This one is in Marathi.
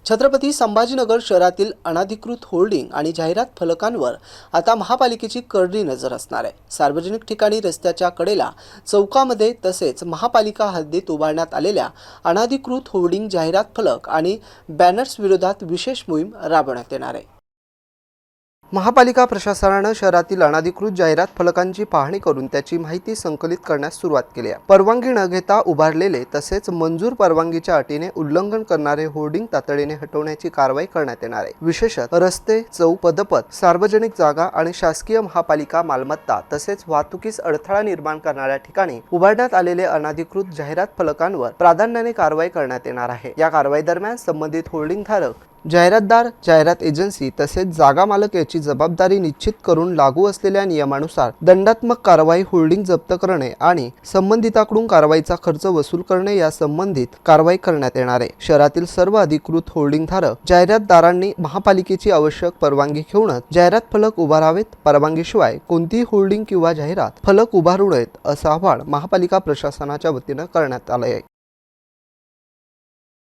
छत्रपती संभाजीनगर शहरातील अनधिकृत होर्डिंग आणि जाहिरात फलकांवर आता महापालिकेची करडी नजर असणार आहे। सार्वजनिक ठिकाणी, रस्त्याच्या कडेला, चौकामध्ये तसेच महापालिका हद्दीत उभारण्यात आलेल्या अनधिकृत होर्डिंग, जाहिरात फलक आणि बॅनर्स विरोधात विशेष मोहीम राबवण्यात येणार आहे। महापालिका प्रशासनाने शहरातील अनधिकृत जाहिरात फलकांची पाहणी करून त्याची माहिती संकलित करण्यास सुरुवात केली आहे। परवानगी न घेता उभारलेले तसेच मंजूर परवानगीच्या अटीने उल्लंघन करणारे होर्डिंग तातडीने हटवण्याची कारवाई करण्यात येणार आहे। विशेषतः रस्ते, चौक, पदपथ, सार्वजनिक जागा आणि शासकीय महापालिका मालमत्ता तसेच वाहतुकीस अडथळा निर्माण करणाऱ्या ठिकाणी उभारण्यात आलेले अनधिकृत जाहिरात फलकांवर प्राधान्याने कारवाई करण्यात येणार आहे। या कारवाई दरम्यान संबंधित होर्डिंग धारक, जाहिरातदार, जाहिरात एजन्सी तसेच जागा मालक याची जबाबदारी निश्चित करून लागू असलेल्या नियमानुसार दंडात्मक कारवाई, होर्डिंग जप्त करणे आणि संबंधिताकडून कारवाईचा खर्च वसूल करणे या संबंधित कारवाई करण्यात येणार आहे। शहरातील सर्व अधिकृत होर्डिंग धारक, जाहिरातदारांनी महापालिकेची आवश्यक परवानगी घेऊनच जाहिरात फलक उभारावेत। परवानगीशिवाय कोणतीही होर्डिंग किंवा जाहिरात फलक उभारू नयेत, असं आवाहन महापालिका प्रशासनाच्या वतीने करण्यात आले आहे।